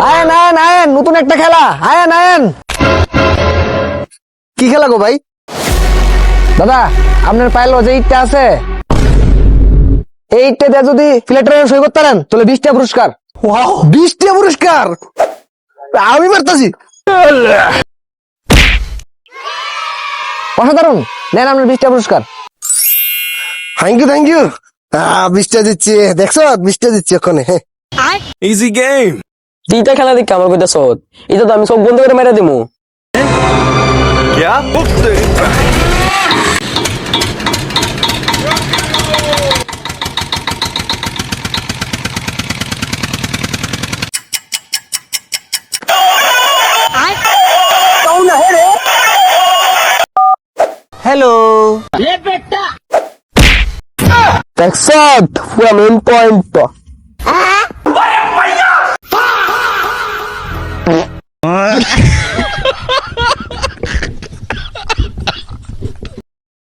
আয়েন আয়েন আয়েন, নতুন একটা খেলা। আয়েন আয়েন। কি খেলা গো ভাই? দাদা, আপনার পায়ের লজে ইটটা আছে, এই ইটটা দিয়ে যদি ফ্ল্যাটের সই করতে পারেন তাহলে 20টা পুরস্কার। 20টা পুরস্কার? আমি মারতাছি। অসাধারণ, নেন আপনার 20টা পুরস্কার। Thank you. 20টা দিচ্ছি, দেখছো? 20টা দিচ্ছি ওখানে। Easy game. দুইটা খেলা দেখে আমার কইতাছ, এটা তো আমি সব বন্ধ করে মেরে দিমু। क्या হ্যালো, দেখছ পুরা মেন পয়েন্ট।